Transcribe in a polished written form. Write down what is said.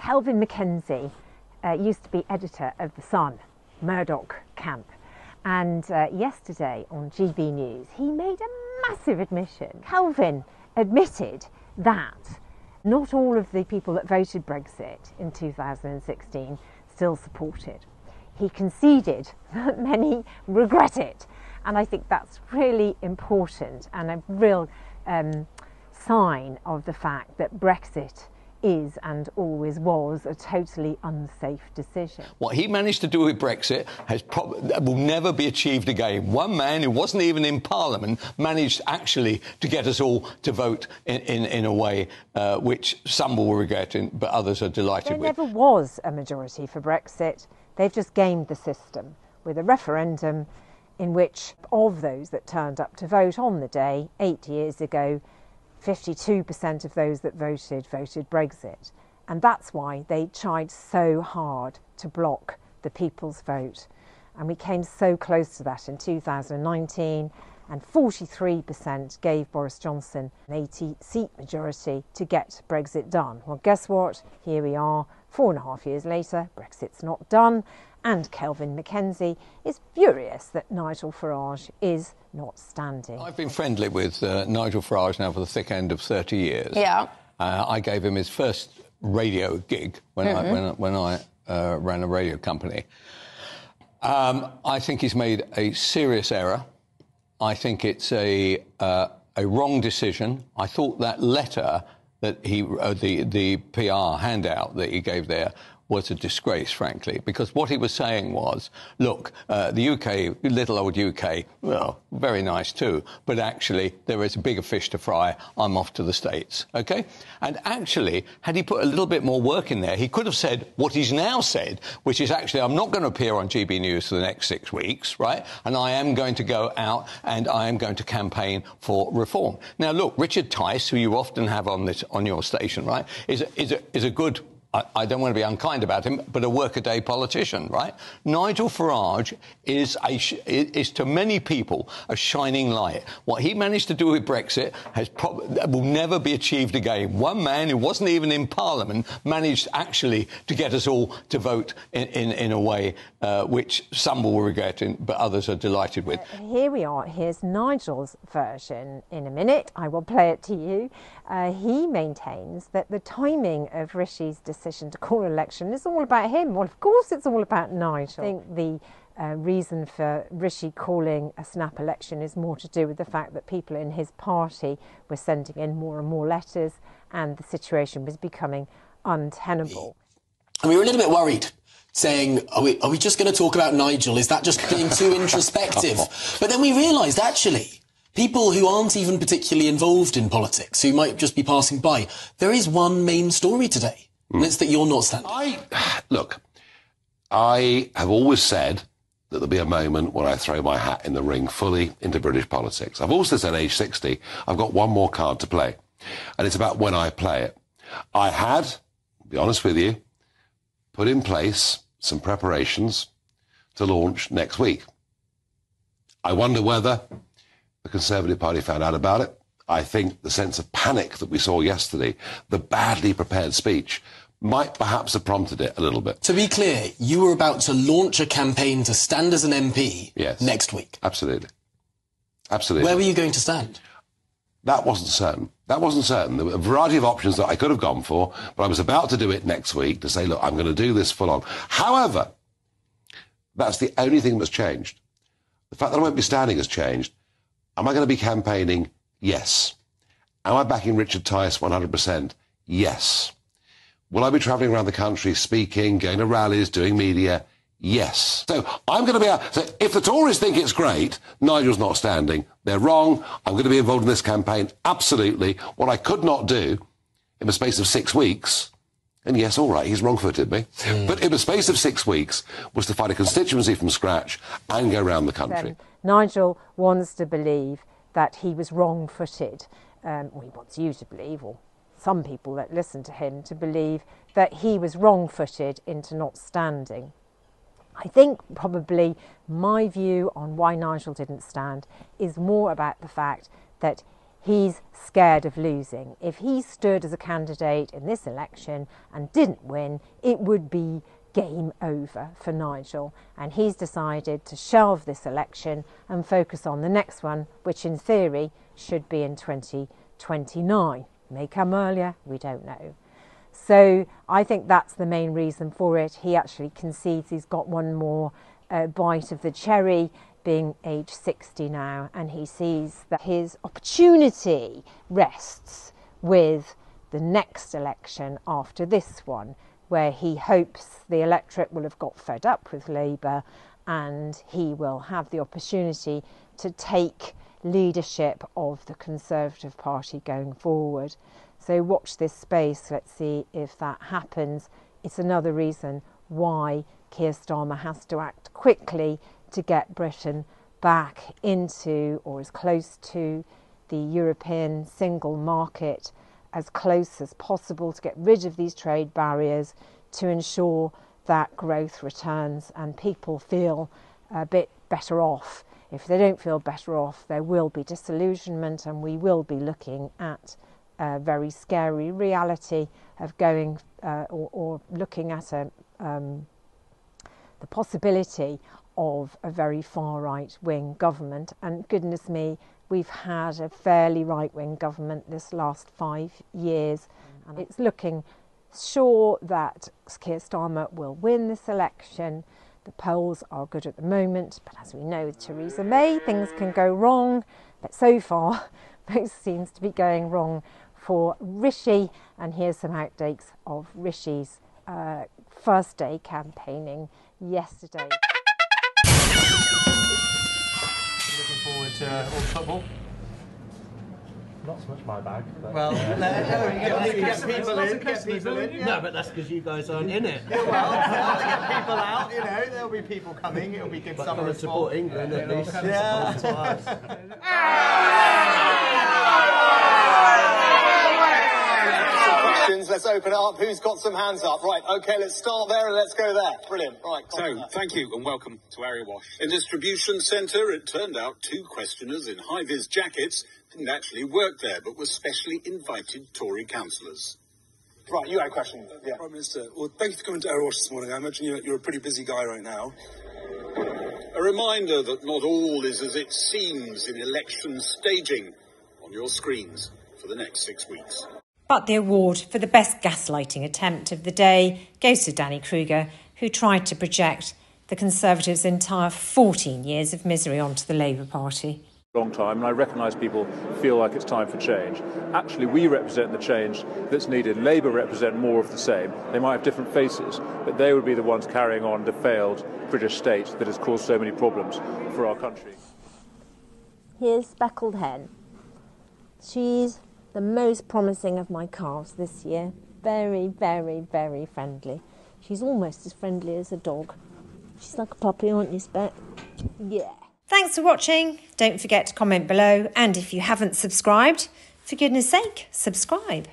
Kelvin MacKenzie used to be editor of The Sun, Murdoch camp, and yesterday on GB News he made a massive admission. Kelvin admitted that not all of the people that voted Brexit in 2016 still support it. He conceded that many regret it, and I think that's really important and a real sign of the fact that Brexit is and always was a totally unsafe decision. What he managed to do with Brexit will never be achieved again. One man who wasn't even in Parliament managed actually to get us all to vote in a way which some will regret, but others are delighted with. There never was a majority for Brexit. They've just gamed the system with a referendum in which, of those that turned up to vote on the day 8 years ago, 52% of those that voted Brexit. And that's why they tried so hard to block the people's vote. And we came so close to that in 2019, and 43% gave Boris Johnson an 80-seat majority to get Brexit done. Well, guess what? Here we are, 4.5 years later, Brexit's not done, and Kelvin MacKenzie is furious that Nigel Farage is not standing. I've been friendly with Nigel Farage now for the thick end of 30 years. Yeah. I gave him his first radio gig when I ran a radio company. I think he's made a serious error. I think it's a wrong decision. I thought that letter that the PR handout that he gave there was a disgrace, frankly, because what he was saying was, look, the UK, little old UK, well, very nice too, but actually there is a bigger fish to fry. I'm off to the States, OK? And actually, had he put a little bit more work in there, he could have said what he's now said, which is actually, I'm not going to appear on GB News for the next 6 weeks, right? And I am going to go out and I am going to campaign for reform. Now, look, Richard Tice, who you often have on your station, right, is a good, I don't want to be unkind about him, but a workaday politician, right? Nigel Farage is to many people a shining light. What he managed to do with Brexit will never be achieved again. One man who wasn't even in Parliament managed actually to get us all to vote in a way which some will regret, but others are delighted with. Here we are. Here's Nigel's version in a minute. I will play it to you. He maintains that the timing of Rishi's decision to call an election is all about him. Well, of course it's all about Nigel. I think the reason for Rishi calling a snap election is more to do with the fact that people in his party were sending in more and more letters and the situation was becoming untenable. And we were a little bit worried, saying, are we just going to talk about Nigel? Is that just being too introspective? But then we realised, actually, people who aren't even particularly involved in politics, who might just be passing by, there is one main story today. And it's that you're not standing. Look, I have always said that there'll be a moment when I throw my hat in the ring fully into British politics. I've also said, age 60, I've got one more card to play, and it's about when I play it. I had, to be honest with you, put in place some preparations to launch next week. I wonder whether the Conservative Party found out about it. I think the sense of panic that we saw yesterday, the badly prepared speech, might perhaps have prompted it a little bit. To be clear, you were about to launch a campaign to stand as an MP next week. Absolutely. Absolutely. Where were you going to stand? That wasn't certain. That wasn't certain. There were a variety of options that I could have gone for, but I was about to do it next week to say, look, I'm going to do this full on. However, that's the only thing that's changed. The fact that I won't be standing has changed. Am I going to be campaigning? Yes. Am I backing Richard Tice 100%? Yes. Will I be travelling around the country speaking, going to rallies, doing media? Yes. So I'm going to be out. So if the Tories think it's great, Nigel's not standing, they're wrong. I'm going to be involved in this campaign. Absolutely. What I could not do in the space of 6 weeks, and yes, all right, he's wrong-footed me, but in the space of 6 weeks was to find a constituency from scratch and go around the country. Nigel wants to believe that he was wrong-footed. Or he wants you to believe, or some people that listen to him to believe, that he was wrong-footed into not standing. I think probably my view on why Nigel didn't stand is more about the fact that he's scared of losing. If he stood as a candidate in this election and didn't win, it would be game over for Nigel, and he's decided to shelve this election and focus on the next one, which in theory should be in 2029. May come earlier, we don't know. So I think that's the main reason for it. He actually concedes he's got one more bite of the cherry, being age 60 now, and he sees that his opportunity rests with the next election after this one, where he hopes the electorate will have got fed up with Labour and he will have the opportunity to take leadership of the Conservative Party going forward. So watch this space, let's see if that happens. It's another reason why Keir Starmer has to act quickly to get Britain back into, or as close to, the European single market, as close as possible, to get rid of these trade barriers, to ensure that growth returns and people feel a bit better off. If they don't feel better off, there will be disillusionment, and we will be looking at a very scary reality of going or looking at the possibility of a very far right-wing government. And goodness me, we've had a fairly right-wing government this last 5 years, and it's looking sure that Keir Starmer will win this election. The polls are good at the moment, but as we know with Theresa May, things can go wrong. But so far, most seems to be going wrong for Rishi. And here's some outtakes of Rishi's first day campaigning yesterday. Looking forward to all the football. Not so much my bag. But Well, get people in. No, but that's because you guys aren't in it. Yeah, well, to get people out, you know, there'll be people coming. It'll be good But summer come of and support sport. England at least. Yeah. Support us. Let's open it up. Who's got some hands up? Right, okay, let's start there and let's go there. Brilliant. Right. So, thank you and welcome to Area Wash. In distribution centre, it turned out 2 questioners in high-vis jackets didn't actually work there, but were specially invited Tory councillors. Right, you had a question. Yeah. Prime Minister, well, thank you for coming to Area Wash this morning. I imagine you're a pretty busy guy right now. A reminder that not all is as it seems in election staging on your screens for the next 6 weeks. But the award for the best gaslighting attempt of the day goes to Danny Kruger, who tried to project the Conservatives' entire 14 years of misery onto the Labour Party. Long time, and I recognise people feel like it's time for change. Actually, we represent the change that's needed. Labour represent more of the same. They might have different faces, but they would be the ones carrying on the failed British state that has caused so many problems for our country. Here's Speckled Hen. She's the most promising of my calves this year. Very, very, very friendly. She's almost as friendly as a dog. She's like a puppy, aren't you, Speck? Yeah. Thanks for watching. Don't forget to comment below, and if you haven't subscribed, for goodness sake, subscribe.